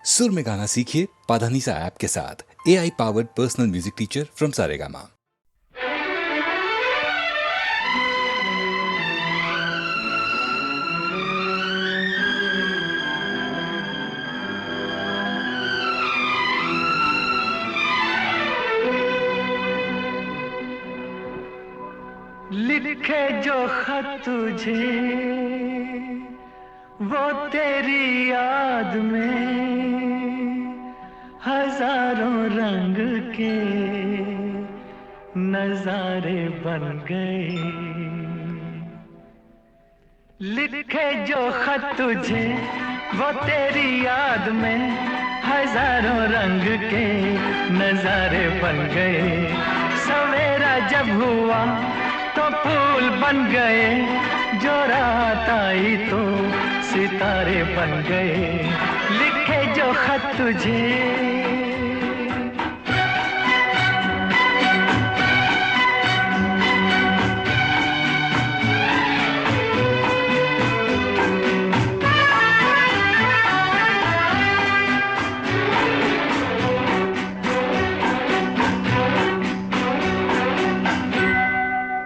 सुर में गाना सीखिए पाधानीसा ऐप के साथ। AI powered personal music teacher from Saregama. लिखे जो खत तुझे वो तेरी याद में हजारों रंग के नजारे बन गए। लिखे जो खत तुझे वो तेरी याद में हजारों रंग के नजारे बन गए। सवेरा जब हुआ तो फूल बन गए, जो रात आई तो सितारे बन गए। लिखे जो खत तुझे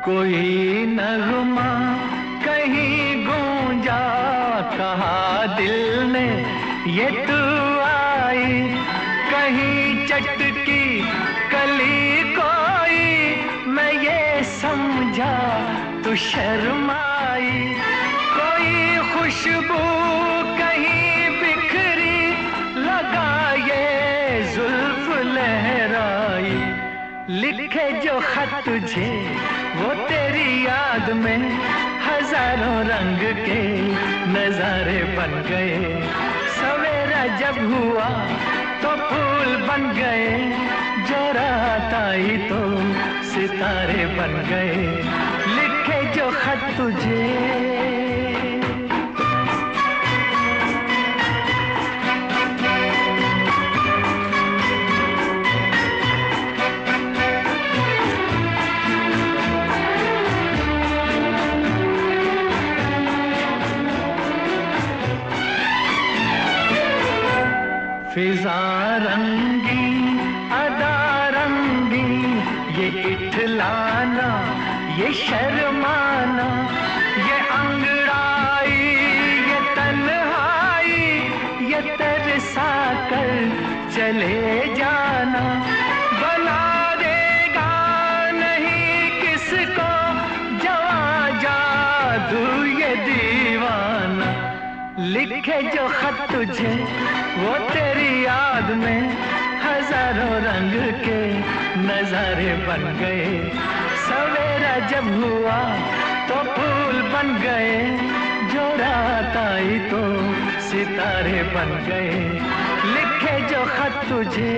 कोई नगमा कहीं गूंजा, कहा दिल ने ये तू आई। कहीं चटकी कली कोई, मैं ये समझा तू शर्माई। कोई खुशबू कहीं बिखरी, लगा ये जुल्फ लहराई। लिखे जो खत तुझे वो तेरी याद में हजारों रंग के नजारे बन गए। सवेरा जब हुआ तो फूल बन गए, जो रात आई तो सितारे बन गए। लिखे जो खत तुझे फिजा रंगी अदा रंगी, ये इठलाना ये शर्माना, ये अंगड़ाई ये तन्हाई, ये तरसा कर चले जाना। बना देगा नहीं किसको जवां जादू ये दीवाना। लिखे जो खत तुझे वो तेरी याद में हजारों रंग के नजारे बन गए। सवेरा जब हुआ तो फूल बन गए, जो रात आई तो सितारे बन गए। लिखे जो खत तुझे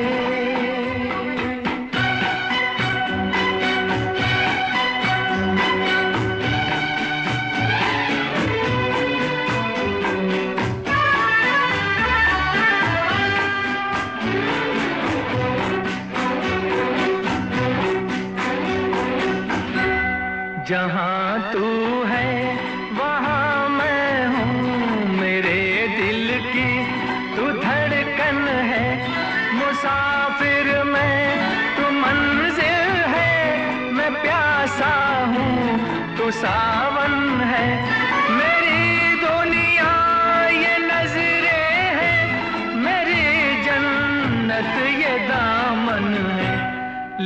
जहाँ तू है वहाँ मैं हूँ, मेरे दिल की तू धड़कन है। मुसाफिर मैं तू मंजिल है, मैं प्यासा हूँ तू सावन है। मेरी दुनिया ये नजरें हैं, मेरी जन्नत ये दामन है।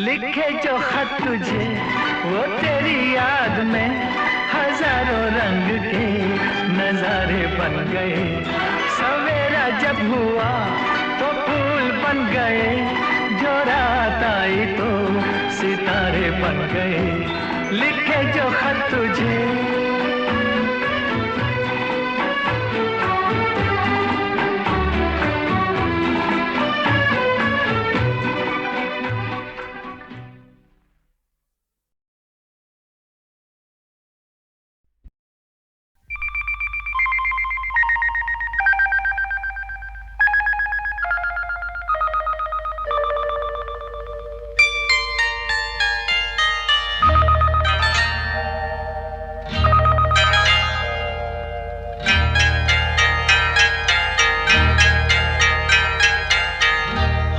लिखे जो खत तुझे वो तेरी याद में हजारों रंग के नजारे बन गए। सवेरा जब हुआ तो फूल बन गए, जो रात आई तो सितारे बन गए। लिखे जो खत तुझे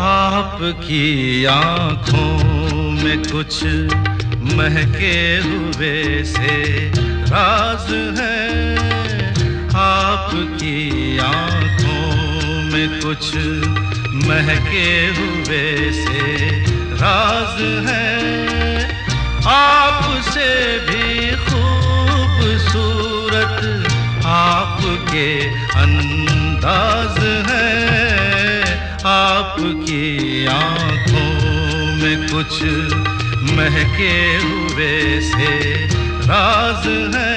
आपकी आँखों में कुछ महके हुए से राज है, आपकी आँखों में कुछ महके हुए से राज है, आपसे भी खूबसूरत आपके अंदाज है, आपकी आँखों में कुछ महके हुए से राज है।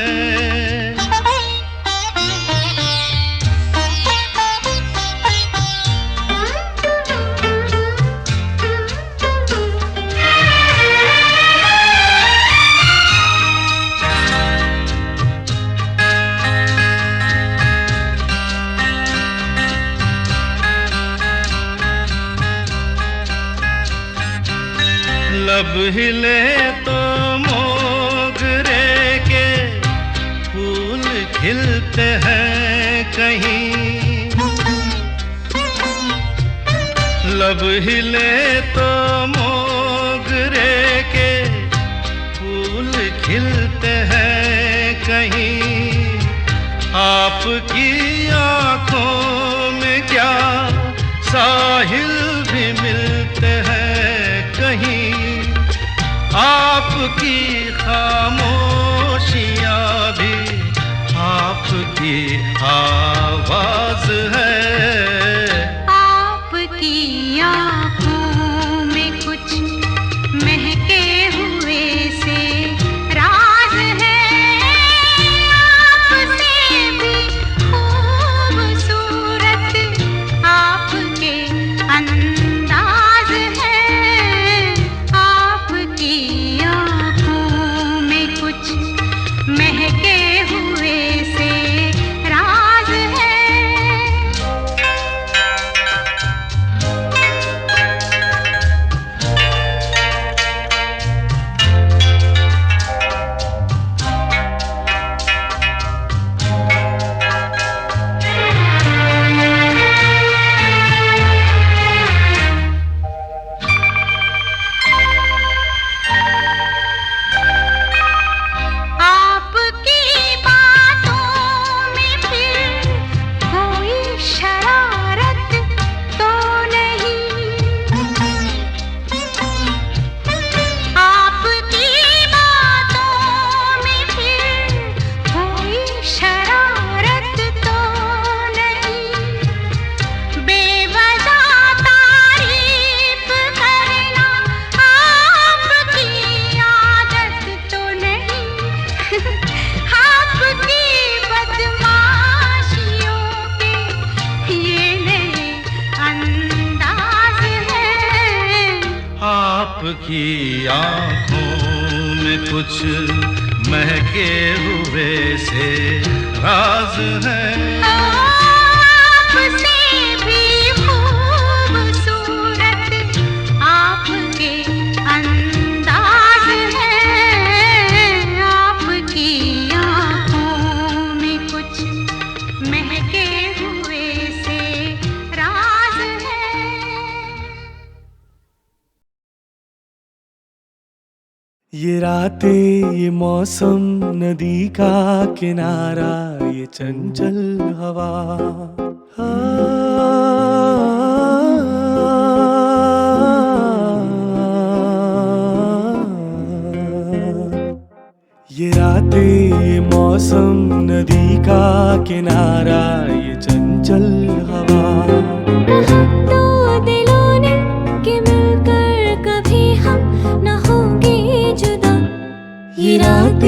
लब हिले तो मोगरे के फूल खिलते हैं कहीं, लब हिले तो मोगरे के फूल खिलते हैं कहीं, आपकी आँखों में क्या साहिल भी मिलते हैं कहीं, आपकी खामोशियाँ भी आपकी आवाज है, आपकी आँखों में कुछ महके हुए से राज है, आपसे भी खूबसूरत आपके अंदाज है, आपकी आँखों में कुछ महके हुए से राज है। आपकी बातों में फिर कोई शरारत तो नहीं, आपकी बातों में फिर कोई शरारत तो नहीं, बेवजह तारीफ करना आपकी आदत तो नहीं, आपकी बदमाशियों के ये नए अंदाज है, आपकी आँखों में कुछ महके हुए से राज है, आपसे भी खूबसूरत आपके अंदाज है, आपकी आँखों में कुछ महके हुए से राज है। ये रातें, ये मौसम, नदी का किनारा, ये चंचल हवा, ये रातें, ये मौसम, नदी का किनारा, ये चंचल हवा, दो दिलों ने कि मिलकर कभी हम न होंगे जुदा, ये रातें,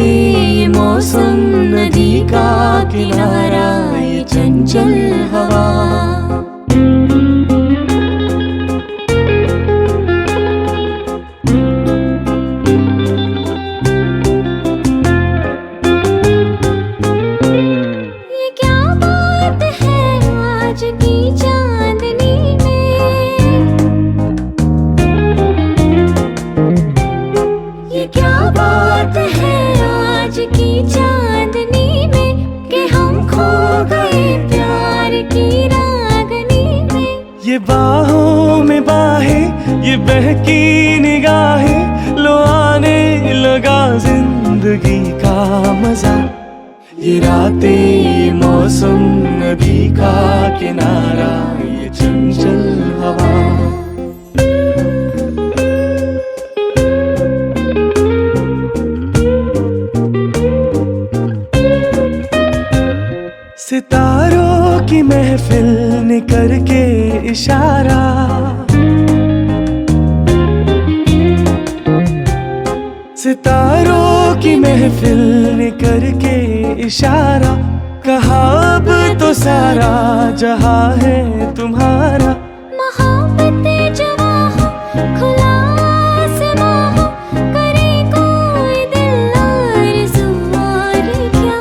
ये मौसम, नदी का किनारा, ये चंचल हवा। ये बाहों में बाहें, ये बहकी निगाहें, लो आने लगा जिंदगी का मजा। ये रातें, ये मौसम, नदी का किनारा, ये चंचल हवा। सितारों की महफिल ने करके इशारा, सितारों की महफिल ने करके इशारा, कहा अब तो सारा जहां है तुम्हारा। मोहब्बतें जवां हो, खुला आसमां हो, करे कोई दिल आरज़ू और क्या।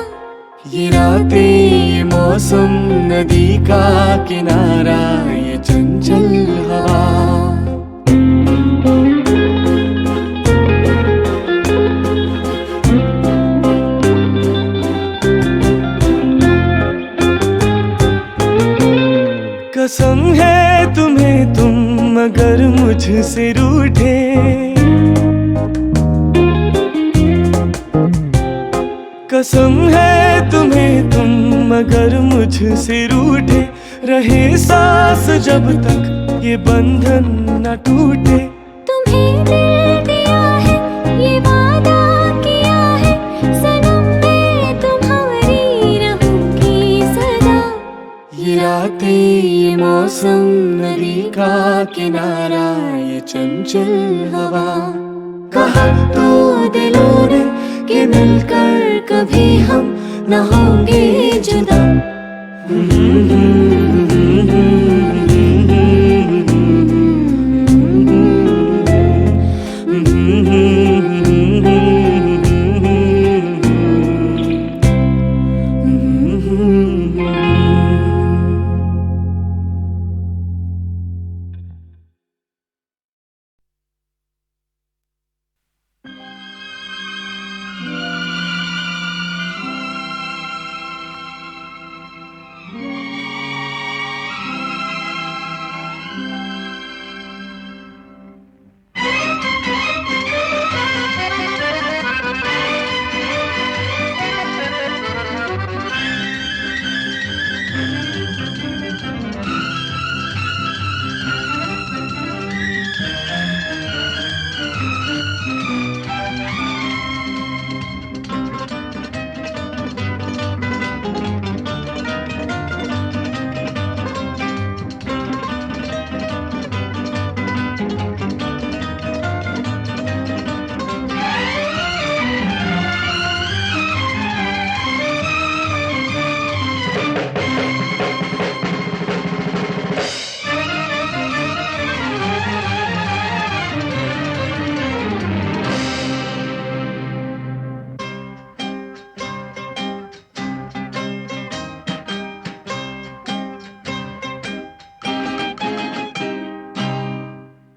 ये रातें, ये मौसम, नदी का किनारा, ये चंचल हवा। कसम है तुम्हें तुम मगर मुझसे रूठे, कसम है तुम्हें तुम मगर मुझसे रूठे। रहे सांस जब तक ये बंधन न टूटे। तुम्हें दिल दिया है, ये वादा किया है, सनम मैं तुम्हारी रहूंगी सदा। ये रातें, ये मौसम, नदी का किनारा, ये चंचल हवा। कहा तो दिलों ने कि मिलकर कभी हम न होंगे जुदा।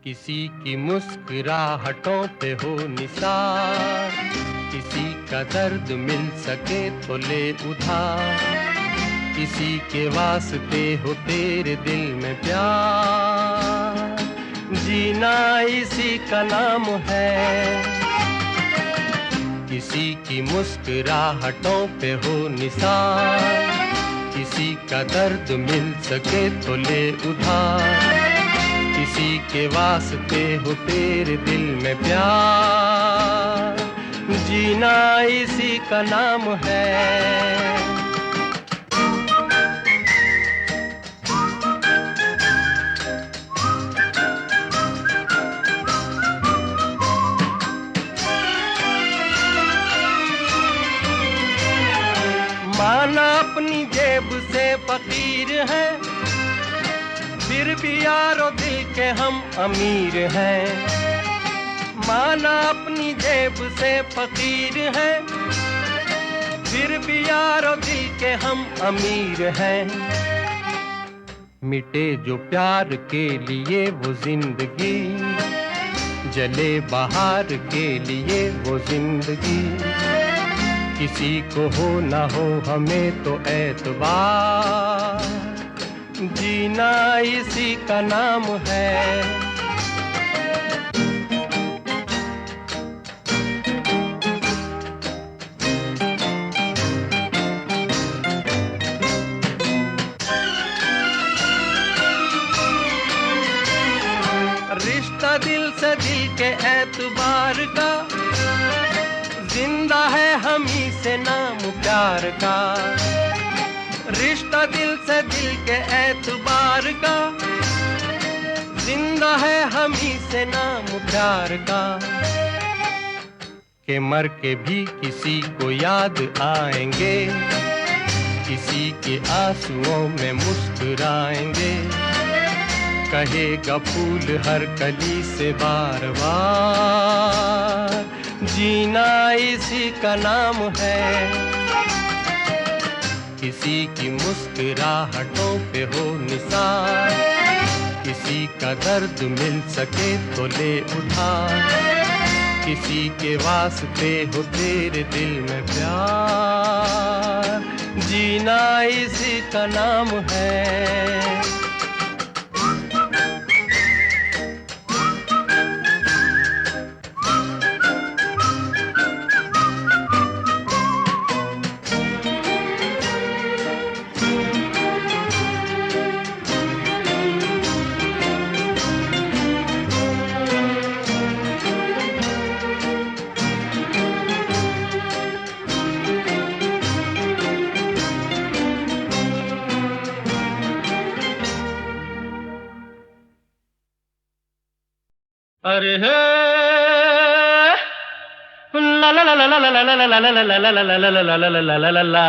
किसी की मुस्कुराहटों पे हो निसार, किसी का दर्द मिल सके तो ले उधार, किसी के वास्ते हो तेरे दिल में प्यार, जीना इसी का नाम है। किसी की मुस्कुराहटों पे हो निसार, किसी का दर्द मिल सके तो ले उधार, किसी के वास्ते हो तेरे दिल में प्यार, जीना इसी का नाम है। माना अपनी जेब से फकीर है, फिर भी यारो दिल के हम अमीर हैं। माना अपनी जेब से फकीर है, फिर भी यारो दिल के हम अमीर हैं। मिटे जो प्यार के लिए वो जिंदगी, जले बहार के लिए वो जिंदगी, किसी को हो ना हो हमें तो एतबार, जीना इसी का नाम है। रिश्ता दिल से दिल के एतबार का, जिंदा है हम ही से नाम प्यार का। रिश्ता दिल से दिल के एतबार का, जिंदा है हम ही से नाम प्यार का। के मर के भी किसी को याद आएंगे, किसी के आंसुओं में मुस्कुराएंगे। कहेगा फूल हर कली से बार बार, जीना इसी का नाम है। किसी की मुस्कुराहटों पे हो निसार, किसी का दर्द मिल सके तो ले उठा। किसी के वास्ते हो तेरे दिल में प्यार, जीना इसी का नाम है। अरे हे ला ला ला ला ला ला ला ला ला ला ला ला ला ला ला ला ला ला।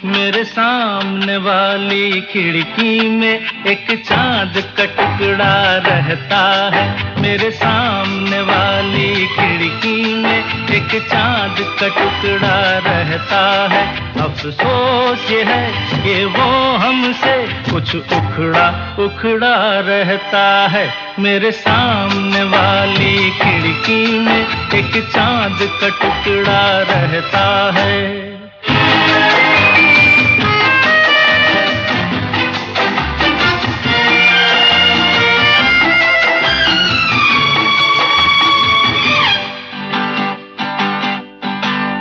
मेरे सामने वाली खिड़की में एक चांद का टुकड़ा रहता है। मेरे सामने वाली खिड़की में एक चांद का टुकड़ा रहता है। अफसोस ये है कि वो हमसे कुछ उखड़ा उखड़ा रहता है। मेरे सामने वाली खिड़की में एक चांद का टुकड़ा रहता है।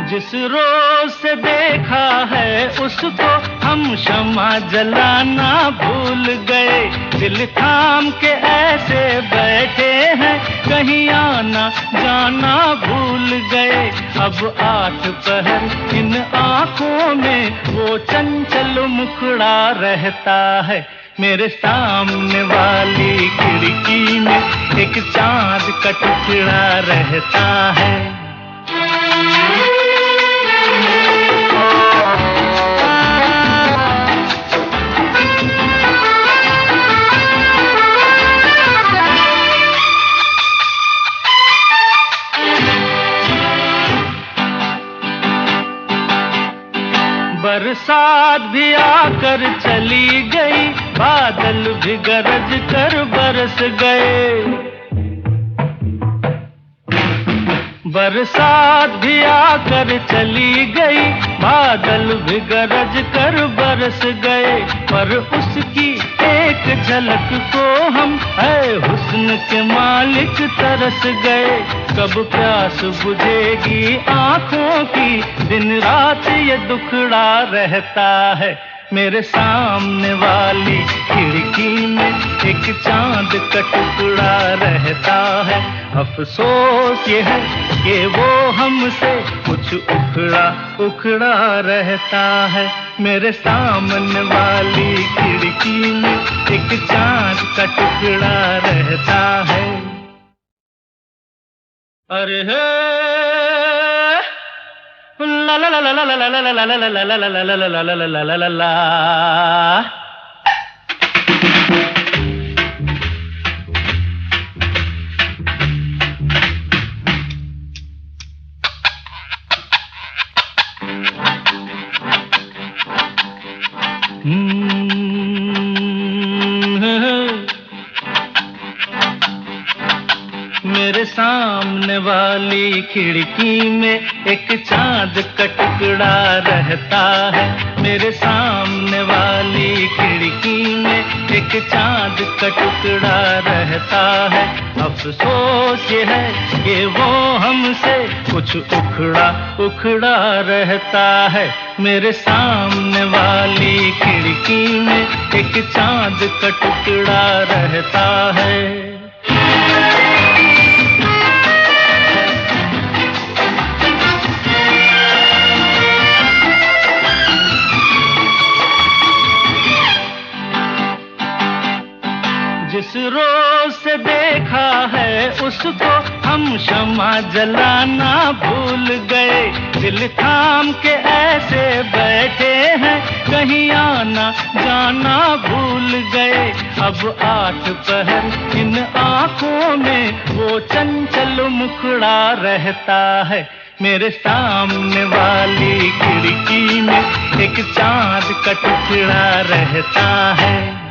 जिस रोज से देखा है उसको हम शमा जलाना भूल गए। दिल थाम के ऐसे बैठे हैं, कहीं आना जाना भूल गए। अब 8 पहर इन आँखों में वो चंचल मुखड़ा रहता है। मेरे सामने वाली खिड़की में एक चांद का टुकड़ा रहता है। बरसात भी आकर चली गई, बादल भी गरज कर बरस गए। बरसात भी आकर चली गई, बादल भी गरज कर बरस गए। पर उसकी एक झलक को हम है हुस्न के मालिक तरस गए। कब प्यास बुझेगी आँखों की, दिन रात ये दुखड़ा रहता है। मेरे सामने वाली खिड़की में एक चांद का टुकड़ा रहता है। अफसोस ये है कि वो हमसे कुछ उखड़ा उखड़ा रहता है। मेरे सामने वाली खिड़की में एक चांद का टुकड़ा रहता है। अरे हे ला ला ला ला ला ला ला ला ला ला ला ला ला ला ला ला ला। मेरे सामने वाली खिड़की में एक चांद का टुकड़ा रहता है। मेरे सामने वाली खिड़की में एक चांद का टुकड़ा रहता है। अफसोस ये है कि वो हमसे कुछ उखड़ा उखड़ा रहता है। मेरे सामने वाली खिड़की में एक चांद का टुकड़ा रहता है। जिस रोज से देखा है उसको हम शम्मा जलाना भूल गए। दिल थाम के ऐसे बैठे हैं कहीं आना जाना भूल गए। अब 8 पहर इन आँखों में वो चंचल मुखड़ा रहता है। मेरे सामने वाली खिड़की में एक चांद का टुकड़ा रहता है।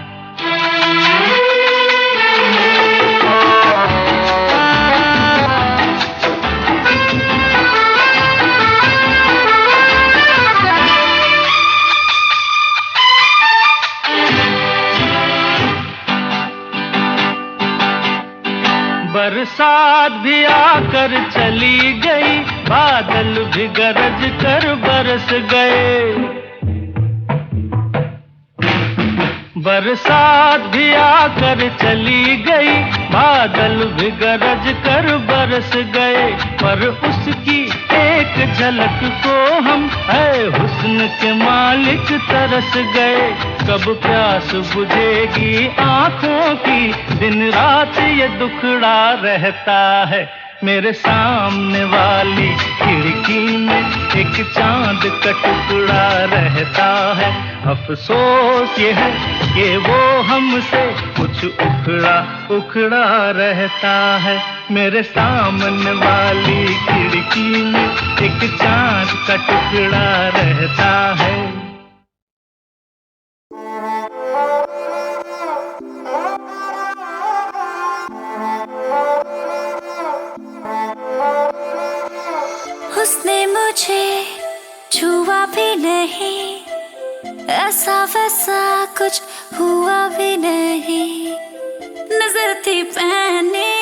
बरसात भी आकर चली गई, बादल भी गरज कर बरस गए। बरसात भी आकर चली गई, बादल भी गरज कर बरस गए। पर उसकी एक झलक को हम है हुस्न के मालिक तरस गए। कब प्यास बुझेगी आँखों की, दिन रात ये दुखड़ा रहता है। मेरे सामने वाली खिड़की में एक चांद का टुकड़ा रहता है। अफसोस ये है कि वो हमसे कुछ उखड़ा उखड़ा रहता है। मेरे सामने वाली खिड़की में एक चांद का टुकड़ा रहता है। उसने मुझे छुआ भी नहीं, ऐसा वैसा कुछ हुआ भी नहीं। नजर थी पहनी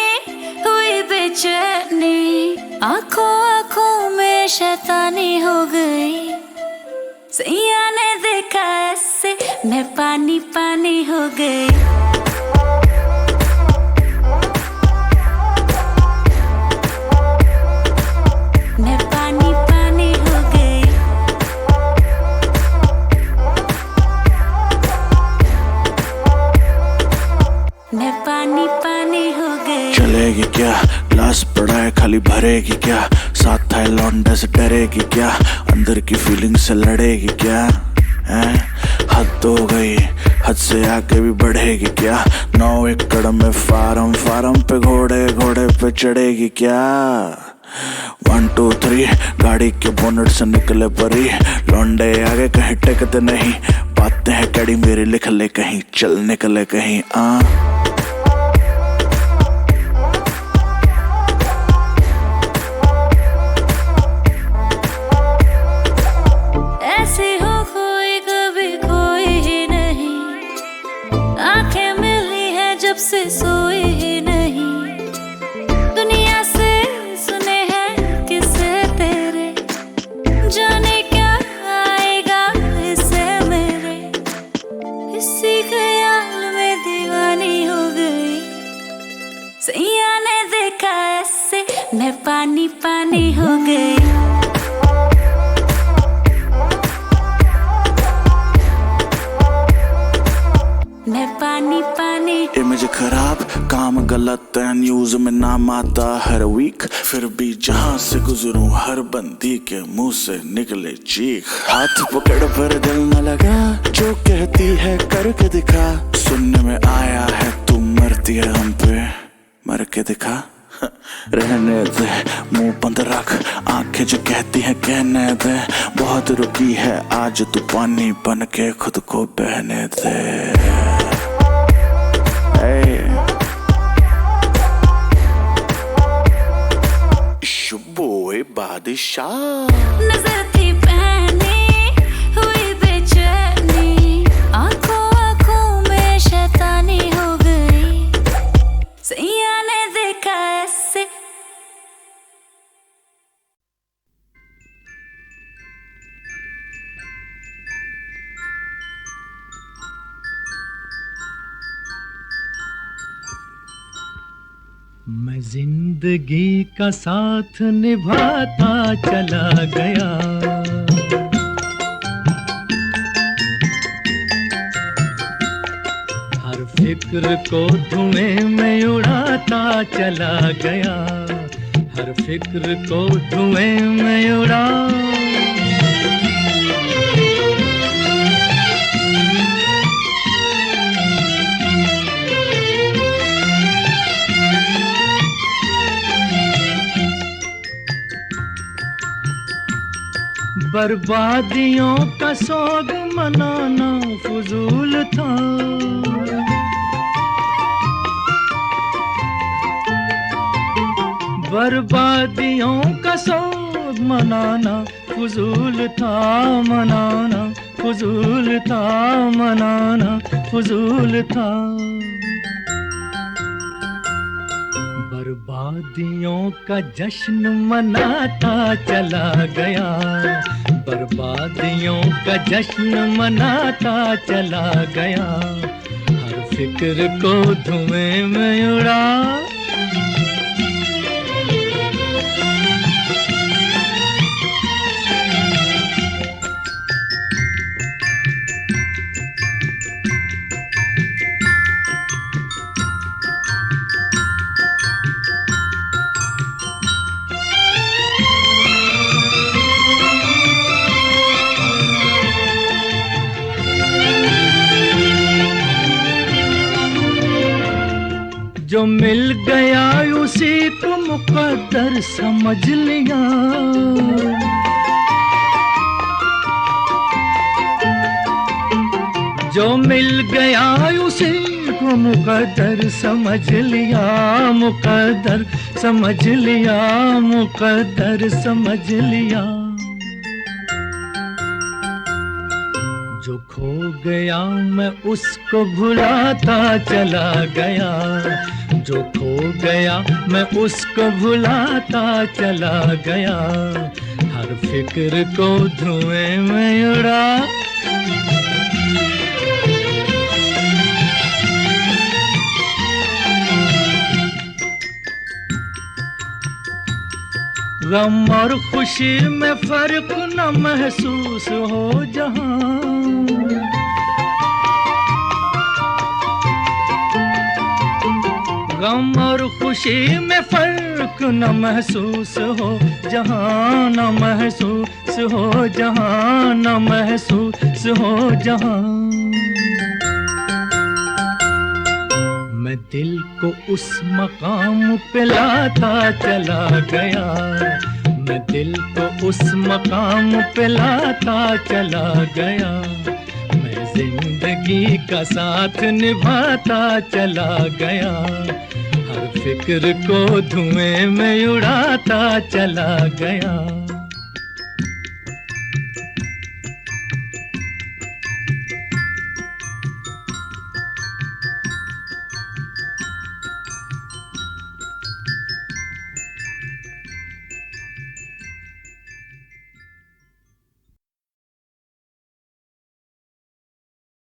हुई बेचैनी, आंखों आंखों में शैतानी हो गई। सैया ने देखा ऐसे मैं पानी पानी हो गई। चलेगी क्या ग्लास पड़ा है खाली भरेगी क्या, साथ है लौंडा से डरेगी क्या, अंदर की फीलिंग से लड़ेगी क्या हैं? हद हो गई, हद से आगे भी बढ़ेगी क्या, 9 एकड़ में फार्म फार्म पे घोड़े घोड़े पे चढ़ेगी क्या। 1 2 3 गाड़ी के बोनट से निकले परी, लौंडे आगे कहीं टेकते नहीं, बातें हैं कड़ी मेरी लिख ले कहीं, चल निकले कहीं जब से सोई ही नहीं, दुनिया से सुने हैं किस्से तेरे, जाने क्या आएगा इससे मेरे। इसी ख्याल में दीवानी हो गई, सैया ने देखा ऐसे मैं पानी पानी हो गई। मैं पानी पानी। इमेज खराब काम गलत है, न्यूज में नाम आता हर वीक, फिर भी जहां से गुजरूं हर बंदी के मुंह से निकले चीख। हाथ पकड़ पर दिल न लगा, जो कहती है करके दिखा, सुनने में आया है तू मरती है हम पे, मर के दिखा। रहने दे, मुंह बंद रख, आंखें जो कहती हैं कहने दे। बहुत रुकी है आज तू पानी बन के खुद को बहने दे। शुबोए बादशाह नजर थी पहनी हुई बेचैनी, आंखों आंखों में शैतानी हो गई, सैया ने देखा ऐसे। मैं जिंदगी का साथ निभाता चला गया, हर फिक्र को धुएं में उड़ाता चला गया, हर फिक्र को धुएं में उड़ा। बर्बादियों का सोग मनाना फजूल था, बर्बादियों का सोग मनाना फजूल था, मनाना फजूल था, मनाना फजूल था। बर्बादियों का जश्न मनाता चला गया, बर्बादियों का जश्न मनाता चला गया, हर फिक्र को धुएं में उड़ा। जो मिल गया उसी को मुकद्दर समझ लिया, जो मिल गया उसी को मुकद्दर समझ लिया, मुकद्दर समझ लिया, मुकद्दर समझ लिया। जो खो गया मैं उसको भुलाता चला गया, जो खो गया मैं उसको भुलाता चला गया, हर फिक्र को धुएं में उड़ा। गम और खुशी में फर्क न महसूस हो जहां, गम और खुशी में फर्क न महसूस हो जहां, न महसूस हो जहां, न महसूस हो जहां। मैं दिल को उस मकाम पे लाता चला गया, मैं दिल को उस मकाम पे लाता चला गया, मैं जिंदगी का साथ निभाता चला गया, हर फिक्र को धुएं में उड़ाता चला गया।